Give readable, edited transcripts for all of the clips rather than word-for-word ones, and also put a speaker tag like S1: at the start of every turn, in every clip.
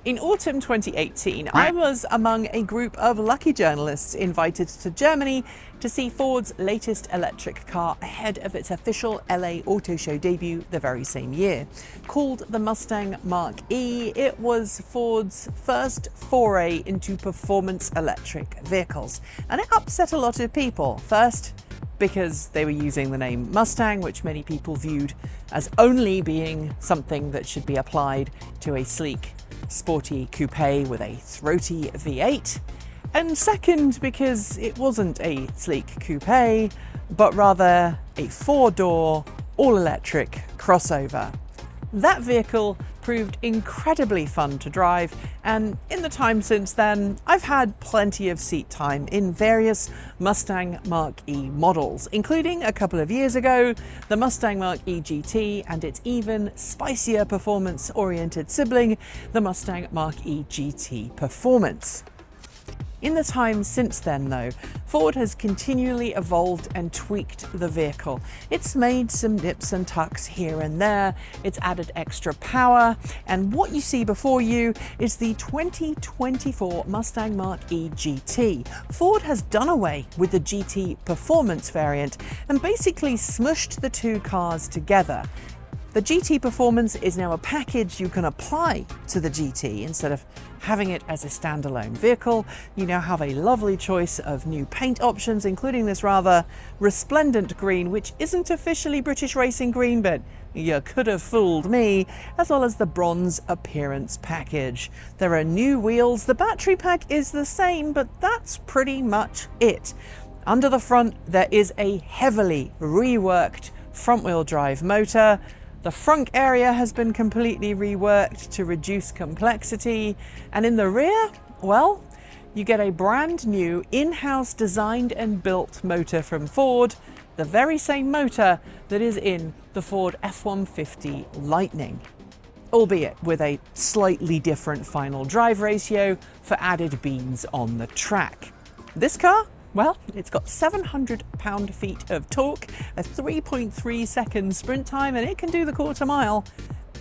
S1: In autumn 2018, I was among a group of lucky journalists invited to Germany to see Ford's latest electric car ahead of its official LA Auto Show debut the very same year. Called the Mustang Mach-E, it was Ford's first foray into performance electric vehicles, and it upset a lot of people. First, because they were using the name Mustang, which many people viewed as only being something that should be applied to a sleek, sporty coupe with a throaty V8. And second, because it wasn't a sleek coupe, but rather a four-door, all-electric crossover. That vehicle proved incredibly fun to drive, and in the time since then, I've had plenty of seat time in various Mustang Mach-E models, including a couple of years ago, the Mustang Mach-E GT and its even spicier performance-oriented sibling, the Mustang Mach-E GT Performance. In the time since then, though, Ford has continually evolved and tweaked the vehicle. It's made some nips and tucks here and there, it's added extra power, and what you see before you is the 2024 Mustang Mach-E GT. Ford has done away with the GT Performance variant and basically smushed the two cars together. The GT Performance is now a package you can apply to the GT instead of having it as a standalone vehicle. You now have a lovely choice of new paint options, including this rather resplendent green, which isn't officially British racing green, but you could have fooled me, as well as the bronze appearance package. There are new wheels, the battery pack is the same, but that's pretty much it. Under the front, there is a heavily reworked front-wheel drive motor. The frunk area has been completely reworked to reduce complexity, and in the rear, well, you get a brand new in-house designed and built motor from Ford, the very same motor that is in the Ford F-150 Lightning, albeit with a slightly different final drive ratio for added beans on the track. This car? Well, it's got 700 pound-feet of torque, a 3.3 second sprint time, and it can do the quarter mile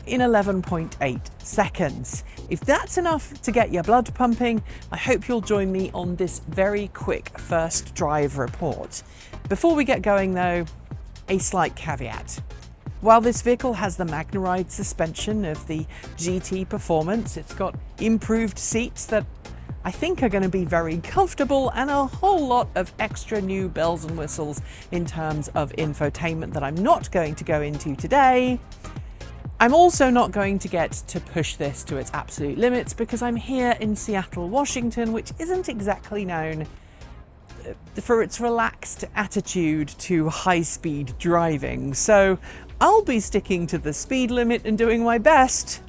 S1: in 11.8 seconds. If that's enough to get your blood pumping, I hope you'll join me on this very quick first drive report. Before we get going though, a slight caveat. While this vehicle has the Magnaride suspension of the GT Performance, it's got improved seats that I think are going to be very comfortable and a whole lot of extra new bells and whistles in terms of infotainment that I'm not going to go into today. I'm also not going to get to push this to its absolute limits because I'm here in Seattle, Washington, which isn't exactly known for its relaxed attitude to high-speed driving. So I'll be sticking to the speed limit and doing my best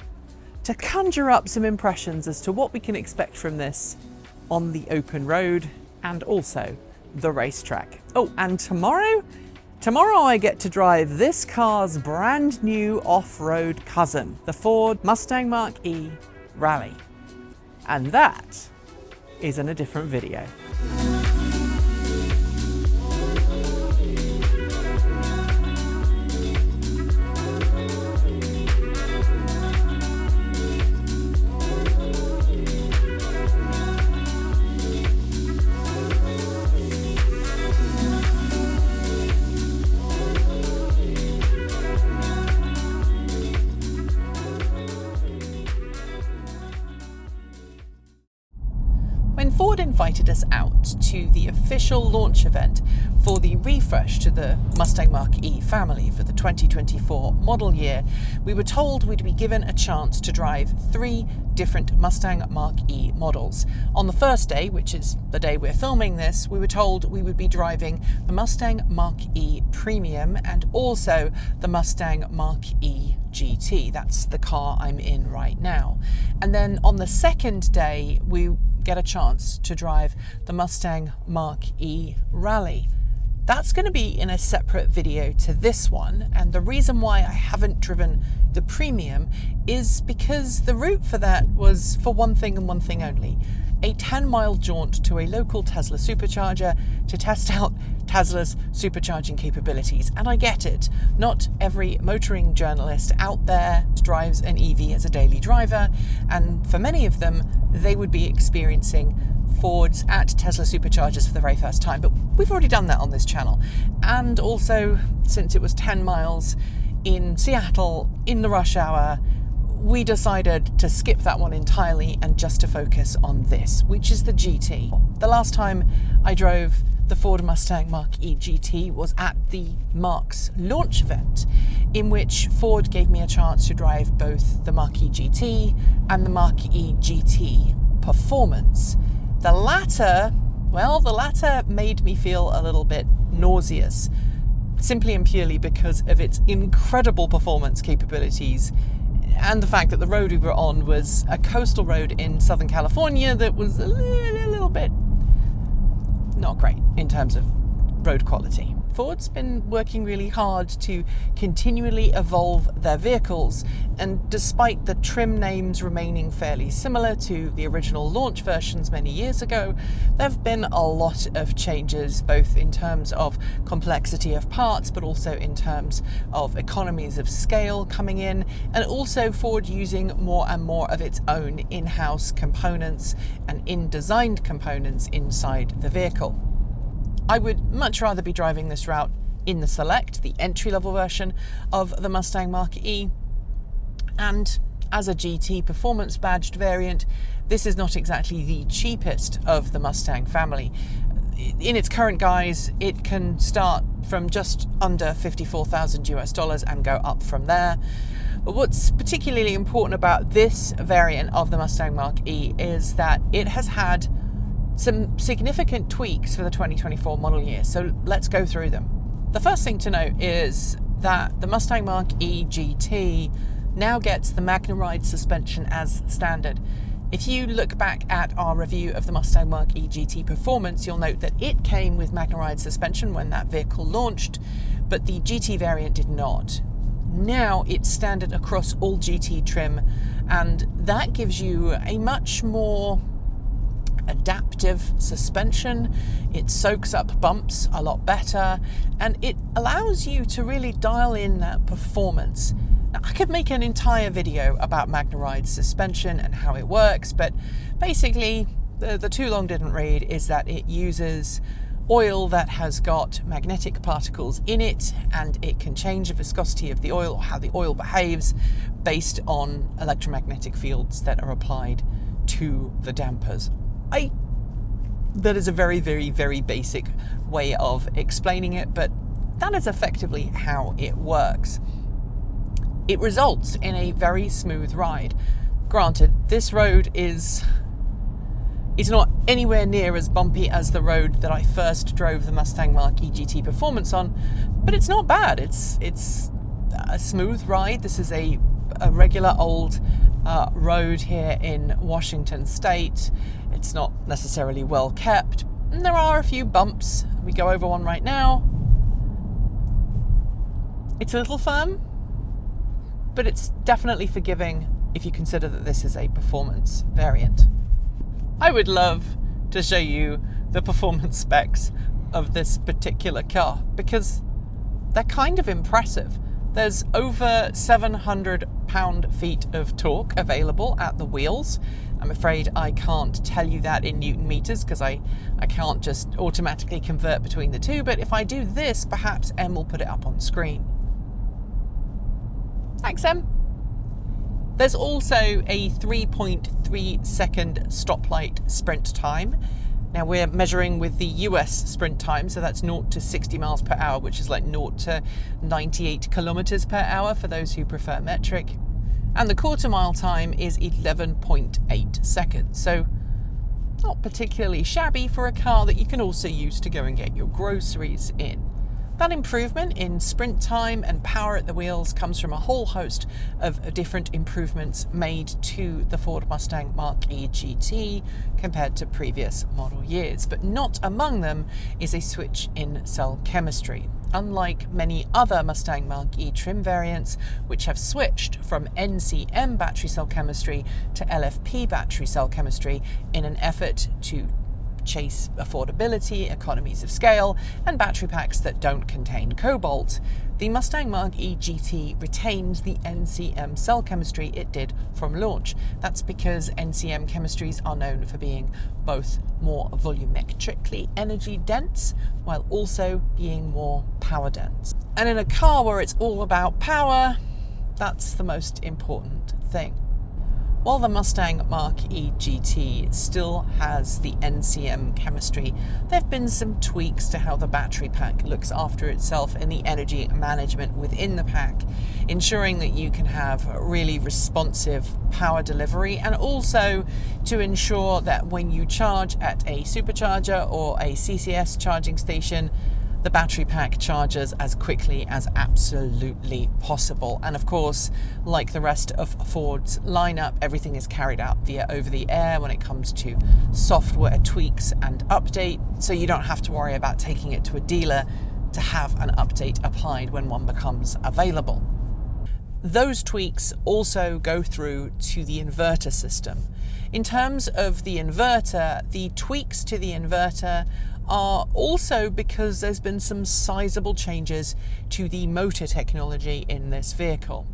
S1: to conjure up some impressions as to what we can expect from this on the open road and also the racetrack. Oh, and tomorrow I get to drive this car's brand new off-road cousin, the Ford Mustang Mach-E Rally. And that is in a different video. When Ford invited us out to the official launch event for the refresh to the Mustang Mach-E family for the 2024 model year, we were told we'd be given a chance to drive 3 different Mustang Mach-E models. On the first day, which is the day we're filming this, we were told we would be driving the Mustang Mach-E Premium and also the Mustang Mach-E GT. That's the car I'm in right now. And then on the second day, we get a chance to drive the Mustang Mach-E Rally. That's going to be in a separate video to this one, and the reason why I haven't driven the Premium is because the route for that was for one thing and one thing only: a 10-mile jaunt to a local Tesla supercharger to test out Tesla's supercharging capabilities. And I get it, not every motoring journalist out there drives an EV as a daily driver, and for many of them, they would be experiencing Fords at Tesla superchargers for the very first time. But we've already done that on this channel. And also, since it was 10 miles in Seattle in the rush hour, we decided to skip that one entirely and just to focus on this, which is the GT. The last time I drove the Ford Mustang Mach-E GT was at the Mark's launch event, in which Ford gave me a chance to drive both the Mach-E GT and the Mach-E GT Performance. The latter made me feel a little bit nauseous, simply and purely because of its incredible performance capabilities and the fact that the road we were on was a coastal road in Southern California that was a little bit not great in terms of road quality. Ford's been working really hard to continually evolve their vehicles, and despite the trim names remaining fairly similar to the original launch versions many years ago, there have been a lot of changes, both in terms of complexity of parts, but also in terms of economies of scale coming in, and also Ford using more and more of its own in-house components and in-designed components inside the vehicle. I would much rather be driving this route in the Select, the entry-level version of the Mustang Mach-E, and as a GT performance badged variant, this is not exactly the cheapest of the Mustang family. In its current guise, it can start from just under $54,000 and go up from there. But what's particularly important about this variant of the Mustang Mach-E is that it has had some significant tweaks for the 2024 model year, so let's go through them. The first thing to note is that the Mustang Mach-E GT now gets the MagneRide suspension as standard. If you look back at our review of the Mustang Mach-E GT Performance, you'll note that it came with MagneRide suspension when that vehicle launched, but the GT variant did not. Now it's standard across all GT trim, and that gives you a much more adaptive suspension. It soaks up bumps a lot better, and it allows you to really dial in that performance. Now, I could make an entire video about MagneRide suspension and how it works, but basically the too long didn't read is that it uses oil that has got magnetic particles in it, and it can change the viscosity of the oil or how the oil behaves based on electromagnetic fields that are applied to the dampers. That is a very, very, very basic way of explaining it, but that is effectively how it works. It results in a very smooth ride. Granted, this road is not anywhere near as bumpy as the road that I first drove the Mustang Mach-E GT Performance on, but it's not bad. It's a smooth ride. This is a regular old road here in Washington State. It's not necessarily well kept, and there are a few bumps. We go over one right now. It's a little firm, but it's definitely forgiving if you consider that this is a performance variant. I would love to show you the performance specs of this particular car because they're kind of impressive. There's over 700 pound-feet of torque available at the wheels. I'm afraid I can't tell you that in Newton meters because I can't just automatically convert between the two, but if I do this, perhaps Em will put it up on screen. Thanks, Em. There's also a 3.3 second stoplight sprint time. Now we're measuring with the US sprint time, so that's 0 to 60 miles per hour, which is like 0 to 98 kilometers per hour for those who prefer metric. And the quarter mile time is 11.8 seconds. So not particularly shabby for a car that you can also use to go and get your groceries in. That improvement in sprint time and power at the wheels comes from a whole host of different improvements made to the Ford Mustang Mach-E GT compared to previous model years, but not among them is a switch in cell chemistry. Unlike many other Mustang Mach-E trim variants, which have switched from NCM battery cell chemistry to LFP battery cell chemistry in an effort to chase affordability, economies of scale, and battery packs that don't contain cobalt, the Mustang Mach-E GT retains the NCM cell chemistry it did from launch. That's because NCM chemistries are known for being both more volumetrically energy dense while also being more power dense. And in a car where it's all about power, that's the most important thing. While the Mustang Mach-E GT still has the NCM chemistry, there have been some tweaks to how the battery pack looks after itself and the energy management within the pack, ensuring that you can have really responsive power delivery, and also to ensure that when you charge at a supercharger or a CCS charging station, the battery pack charges as quickly as absolutely possible. And of course, like the rest of Ford's lineup, everything is carried out via over-the-air when it comes to software tweaks and update, so you don't have to worry about taking it to a dealer to have an update applied when one becomes available. Those tweaks also go through to the inverter system. In terms of the inverter, the tweaks to the inverter are also because there's been some sizable changes to the motor technology in this vehicle.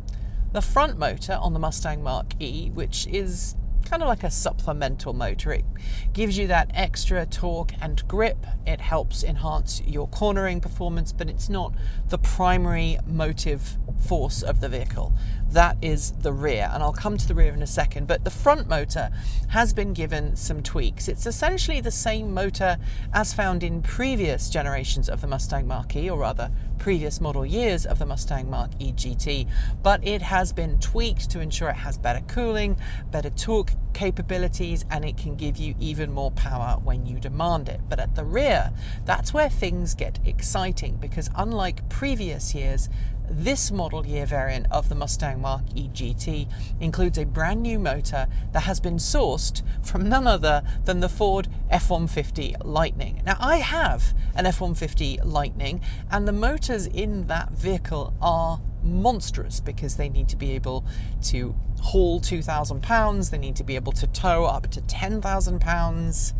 S1: The front motor on the Mustang Mach-E, which is kind of like a supplemental motor, it gives you that extra torque and grip. It helps enhance your cornering performance, but it's not the primary motive force of the vehicle. That is the rear, and I'll come to the rear in a second, but the front motor has been given some tweaks. It's essentially the same motor as found in previous generations of the Mustang Mach-E, or rather previous model years of the Mustang Mach-E GT, but it has been tweaked to ensure it has better cooling, better torque capabilities, and it can give you even more power when you demand it. But at the rear, that's where things get exciting, because unlike previous years, this model year variant of the Mustang Mach-E GT includes a brand new motor that has been sourced from none other than the Ford F-150 Lightning. Now, I have an F-150 Lightning, and the motors in that vehicle are monstrous because they need to be able to haul 2,000 pounds, they need to be able to tow up to 10,000 pounds.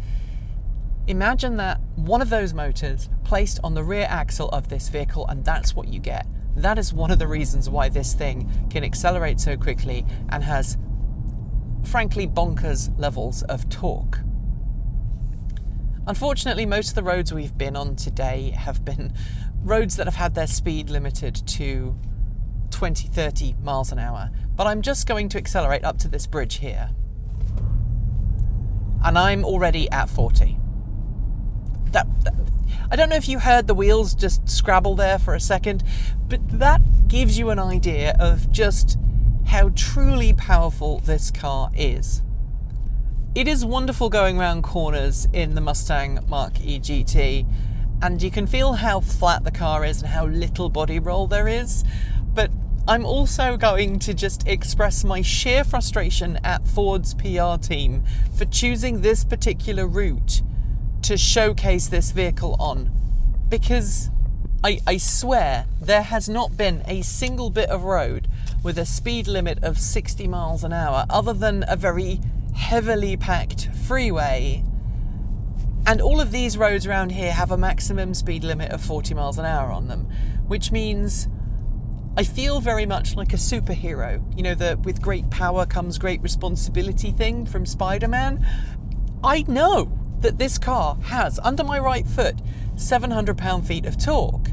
S1: Imagine that one of those motors placed on the rear axle of this vehicle, and that's what you get. That is one of the reasons why this thing can accelerate so quickly and has, frankly, bonkers levels of torque. Unfortunately, most of the roads we've been on today have been roads that have had their speed limited to 20, 30 miles an hour. But I'm just going to accelerate up to this bridge here. And I'm already at 40. I don't know if you heard the wheels just scrabble there for a second, but that gives you an idea of just how truly powerful this car is. It is wonderful going around corners in the Mustang Mach-E GT, and you can feel how flat the car is and how little body roll there is, but I'm also going to just express my sheer frustration at Ford's PR team for choosing this particular route to showcase this vehicle on, because I swear there has not been a single bit of road with a speed limit of 60 miles an hour other than a very heavily packed freeway, and all of these roads around here have a maximum speed limit of 40 miles an hour on them, which means I feel very much like a superhero, you know, the with great power comes great responsibility thing from Spider-Man. I know that this car has, under my right foot, 700 pound-feet of torque,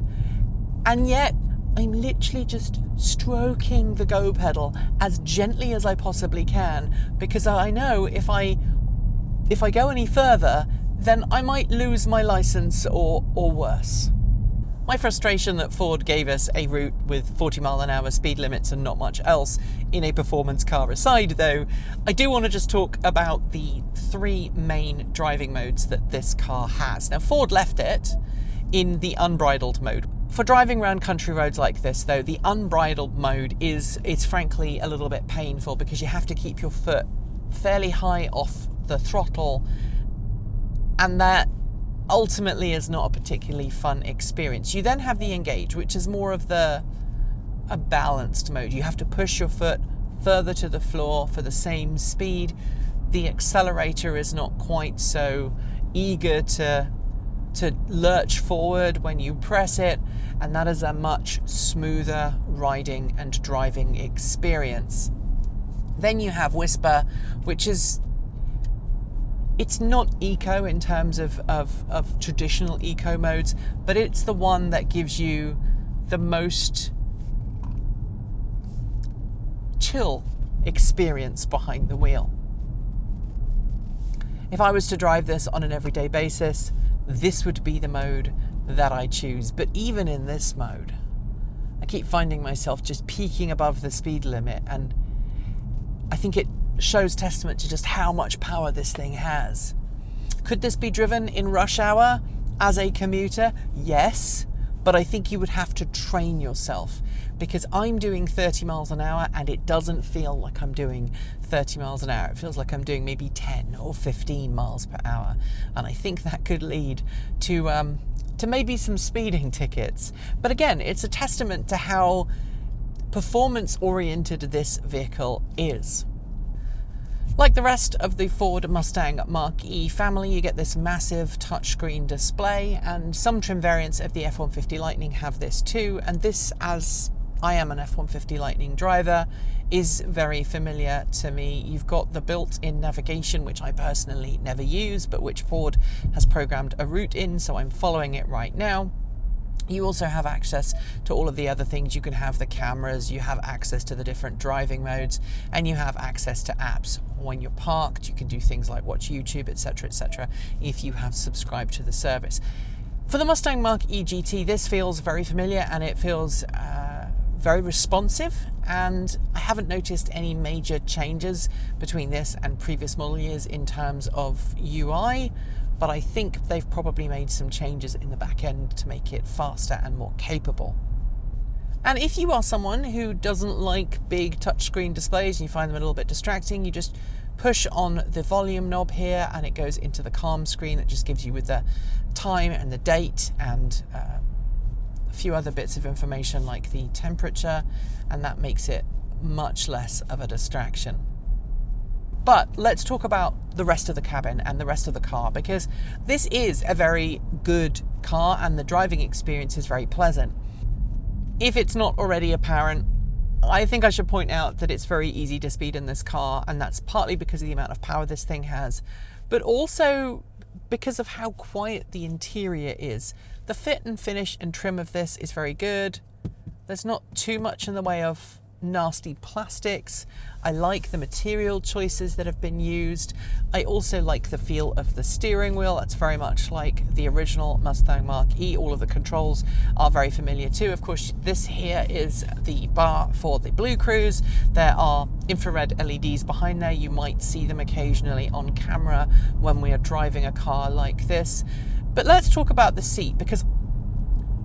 S1: and yet I'm literally just stroking the go pedal as gently as I possibly can, because I know if I go any further, then I might lose my license or worse. My frustration that Ford gave us a route with 40 mile an hour speed limits and not much else in a performance car aside, though, I do want to just talk about the three main driving modes that this car has. Now, Ford left it in the unbridled mode. For driving around country roads like this, though, the unbridled mode is frankly a little bit painful because you have to keep your foot fairly high off the throttle, and that ultimately is not a particularly fun experience. You then have the engage, which is more of a balanced mode. You have to push your foot further to the floor for the same speed. The accelerator is not quite so eager to lurch forward when you press it, and that is a much smoother riding and driving experience. Then you have Whisper, which is, it's not eco in terms of traditional eco modes, but it's the one that gives you the most chill experience behind the wheel. If I was to drive this on an everyday basis, this would be the mode that I choose. But even in this mode, I keep finding myself just peaking above the speed limit, and I think it shows testament to just how much power this thing has. Could this be driven in rush hour as a commuter? Yes, but I think you would have to train yourself, because I'm doing 30 miles an hour and it doesn't feel like I'm doing 30 miles an hour. It feels like I'm doing maybe 10 or 15 miles per hour. And I think that could lead to maybe some speeding tickets. But again, it's a testament to how performance-oriented this vehicle is. Like the rest of the Ford Mustang Mach-E family, you get this massive touchscreen display, and some trim variants of the F-150 Lightning have this too, and this, as I am an F-150 Lightning driver, is very familiar to me. You've got the built-in navigation, which I personally never use, but which Ford has programmed a route in, so I'm following it right now. You also have access to all of the other things. You can have the cameras, you have access to the different driving modes, and you have access to apps. When you're parked, you can do things like watch YouTube, etc., if you have subscribed to the service. For the Mustang Mach-E GT, this feels very familiar, and it feels very responsive, and I haven't noticed any major changes between this and previous model years in terms of UI. But I think they've probably made some changes in the back end to make it faster and more capable. And if you are someone who doesn't like big touchscreen displays and you find them a little bit distracting, you just push on the volume knob here and it goes into the calm screen that just gives you with the time and the date and a few other bits of information like the temperature, and that makes it much less of a distraction. But let's talk about the rest of the cabin and the rest of the car, because this is a very good car and the driving experience is very pleasant. If it's not already apparent, I think I should point out that it's very easy to speed in this car, and that's partly because of the amount of power this thing has, but also because of how quiet the interior is. The fit and finish and trim of this is very good. There's not too much in the way of nasty plastics. I like the material choices that have been used. I also like the feel of the steering wheel. That's very much like the original Mustang Mach-E. All of the controls are very familiar too. Of course, this here is the bar for the Blue Cruise. There are infrared LEDs behind there. You might see them occasionally on camera when we are driving a car like this. But let's talk about the seat, because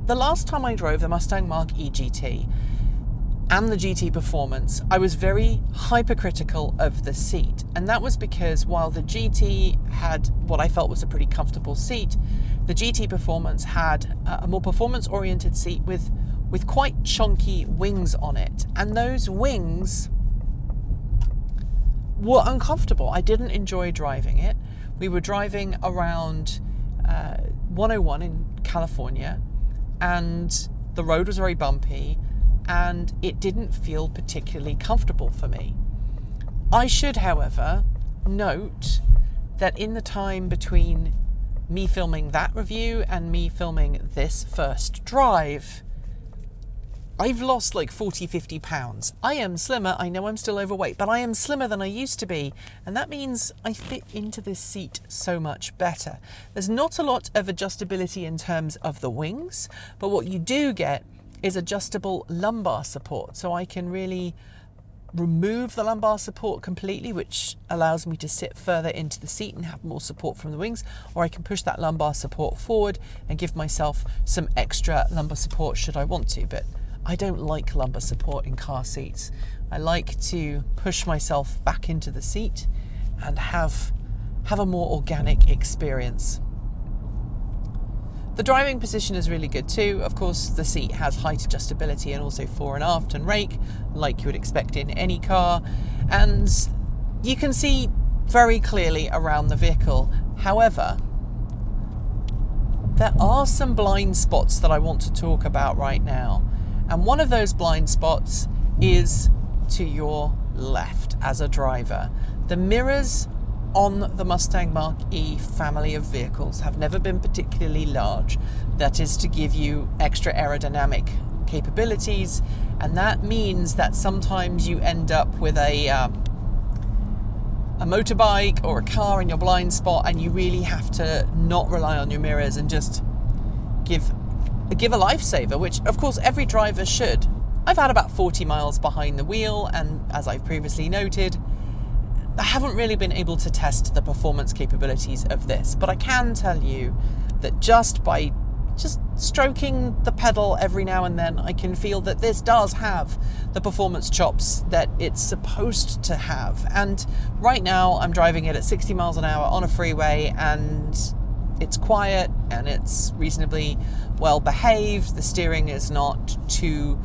S1: the last time I drove the Mustang Mach-E GT and the GT Performance, I was very hypercritical of the seat. And that was because while the GT had what I felt was a pretty comfortable seat, the GT Performance had a more performance-oriented seat with quite chunky wings on it. And those wings were uncomfortable. I didn't enjoy driving it. We were driving around 101 in California, and the road was very bumpy, and it didn't feel particularly comfortable for me. I should, however, note that in the time between me filming that review and me filming this first drive, I've lost like 40-50 pounds. I am slimmer. I know I'm still overweight, but I am slimmer than I used to be, and that means I fit into this seat so much better. There's not a lot of adjustability in terms of the wings, but what you do get is adjustable lumbar support, so I can really remove the lumbar support completely, which allows me to sit further into the seat and have more support from the wings, or I can push that lumbar support forward and give myself some extra lumbar support should I want to. But I don't like lumbar support in car seats. I like to push myself back into the seat and have a more organic experience. The driving position is really good too. Of course, the seat has height adjustability and also fore and aft and rake, like you would expect in any car. And you can see very clearly around the vehicle. However, there are some blind spots that I want to talk about right now. And one of those blind spots is to your left as a driver. The mirrors on the Mustang Mach-E family of vehicles have never been particularly large. That is to give you extra aerodynamic capabilities, and that means that sometimes you end up with a motorbike or a car in your blind spot, and you really have to not rely on your mirrors and just give a lifesaver, which of course every driver should. I've had about 40 miles behind the wheel, and as I've previously noted, I haven't really been able to test the performance capabilities of this, but I can tell you that just by stroking the pedal every now and then, I can feel that this does have the performance chops that it's supposed to have. And right now I'm driving it at 60 miles an hour on a freeway, and it's quiet and it's reasonably well behaved. The steering is not too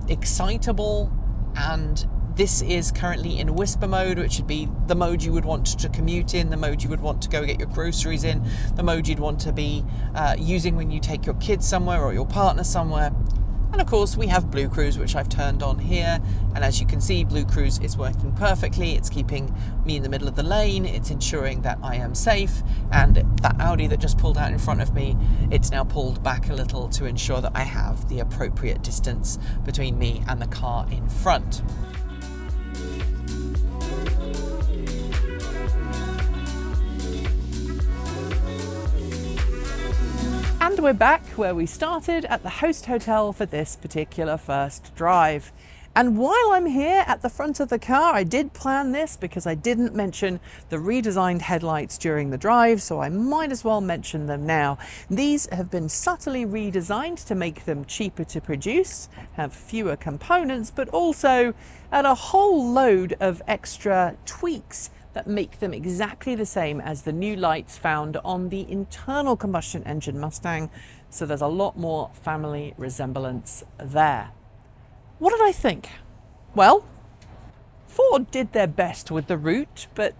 S1: excitable, and this is currently in whisper mode, which would be the mode you would want to commute in, the mode you would want to go get your groceries in, the mode you'd want to be using when you take your kids somewhere or your partner somewhere. And of course we have Blue Cruise, which I've turned on here, and as you can see, Blue Cruise is working perfectly. It's keeping me in the middle of the lane, it's ensuring that I am safe, and that Audi that just pulled out in front of me, it's now pulled back a little to ensure that I have the appropriate distance between me and the car in front. And we're back where we started, at the host hotel for this particular first drive. And while I'm here at the front of the car, I did plan this because I didn't mention the redesigned headlights during the drive, so I might as well mention them now. These have been subtly redesigned to make them cheaper to produce, have fewer components, but also add a whole load of extra tweaks that make them exactly the same as the new lights found on the internal combustion engine Mustang, so there's a lot more family resemblance there. What did I think? Well, Ford did their best with the route, but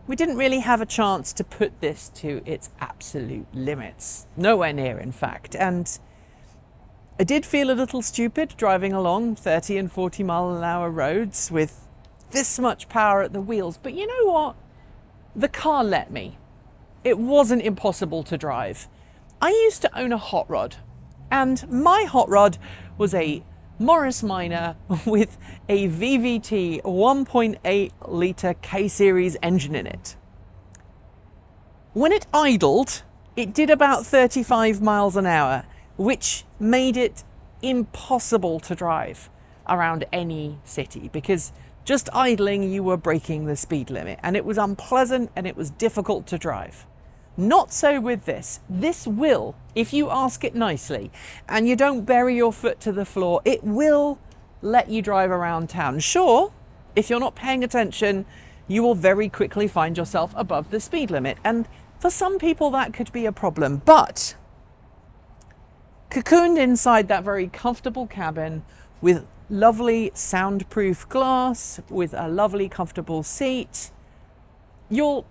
S1: we didn't really have a chance to put this to its absolute limits. Nowhere near, in fact. And I did feel a little stupid driving along 30 and 40 mile an hour roads with this much power at the wheels, but you know what? The car let me. It wasn't impossible to drive. I used to own a hot rod, and my hot rod was a Morris Minor with a VVT 1.8 litre K-Series engine in it. When it idled, it did about 35 miles an hour, which made it impossible to drive around any city, because just idling, you were breaking the speed limit, and it was unpleasant and it was difficult to drive. Not so with this. This will, if you ask it nicely and you don't bury your foot to the floor, it will let you drive around town. Sure, if you're not paying attention, you will very quickly find yourself above the speed limit, and for some people that could be a problem. But cocooned inside that very comfortable cabin with lovely soundproof glass, with a lovely comfortable seat, your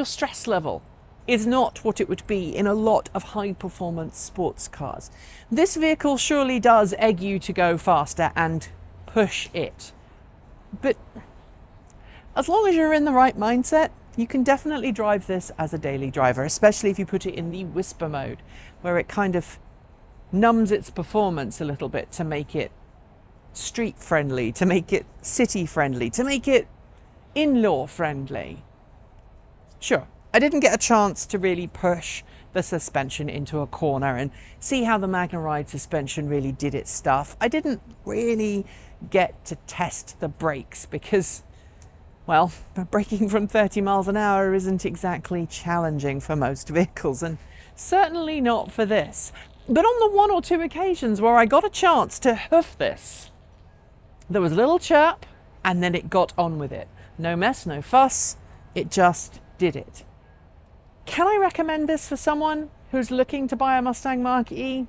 S1: stress level is not what it would be in a lot of high performance sports cars. This vehicle surely does egg you to go faster and push it, but as long as you're in the right mindset, you can definitely drive this as a daily driver, especially if you put it in the whisper mode, where it kind of numbs its performance a little bit to make it street friendly, to make it city friendly, to make it in-law friendly. Sure, I didn't get a chance to really push the suspension into a corner and see how the Magna Ride suspension really did its stuff. I didn't really get to test the brakes because, well, braking from 30 miles an hour isn't exactly challenging for most vehicles, and certainly not for this. But on the one or two occasions where I got a chance to hoof this, there was a little chirp and then it got on with it. No mess, no fuss, it just did it. Can I recommend this for someone who's looking to buy a Mustang Mach-E?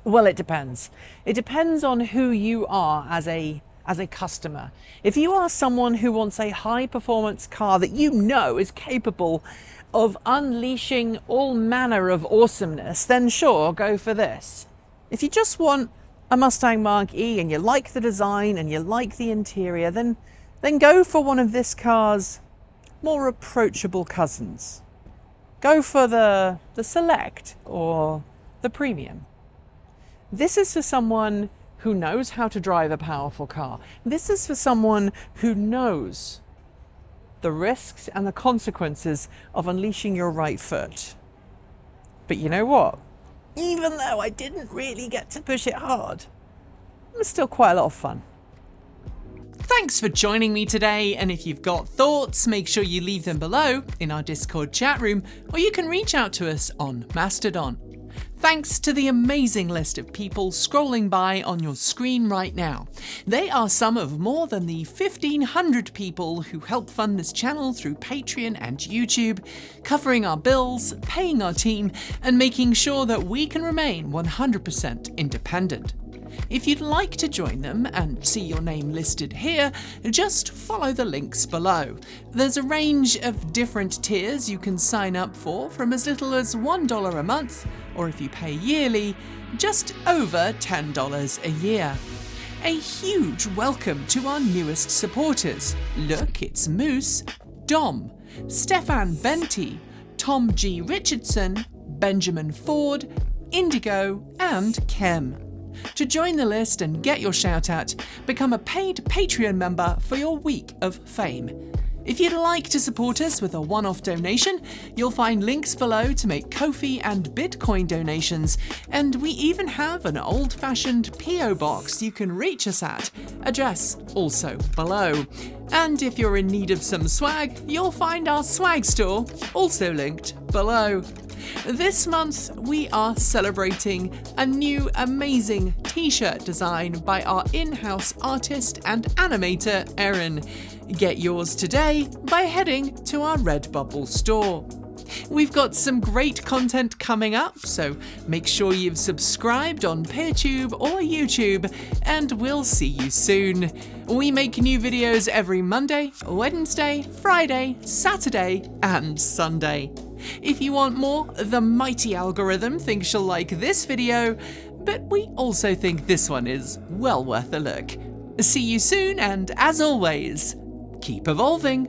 S1: Well, it depends. It depends on who you are as a customer. If you are someone who wants a high performance car that you know is capable of unleashing all manner of awesomeness, then sure, go for this. If you just want a Mustang Mach-E and you like the design and you like the interior, then go for one of this car's more approachable cousins. Go for the Select or the Premium. This is for someone who knows how to drive a powerful car. This is for someone who knows the risks and the consequences of unleashing your right foot. But you know what? Even though I didn't really get to push it hard, it was still quite a lot of fun. Thanks for joining me today, and if you've got thoughts, make sure you leave them below in our Discord chat room, or you can reach out to us on Mastodon. Thanks to the amazing list of people scrolling by on your screen right now. They are some of more than the 1,500 people who help fund this channel through Patreon and YouTube, covering our bills, paying our team, and making sure that we can remain 100% independent. If you'd like to join them and see your name listed here, just follow the links below. There's a range of different tiers you can sign up for, from as little as $1 a month, or if you pay yearly, just over $10 a year. A huge welcome to our newest supporters. Look, it's Moose, Dom, Stefan Benti, Tom G. Richardson, Benjamin Ford, Indigo, and Kem. To join the list and get your shout out, become a paid Patreon member for your week of fame. If you'd like to support us with a one-off donation, you'll find links below to make Ko-fi and Bitcoin donations, and we even have an old-fashioned PO box you can reach us at, address also below. And if you're in need of some swag, you'll find our swag store, also linked below. This month, we are celebrating a new amazing t-shirt design by our in-house artist and animator, Erin. Get yours today by heading to our Redbubble store. We've got some great content coming up, so make sure you've subscribed on PeerTube or YouTube, and we'll see you soon. We make new videos every Monday, Wednesday, Friday, Saturday, and Sunday. If you want more, the mighty algorithm thinks you'll like this video, but we also think this one is well worth a look. See you soon, and as always, keep evolving.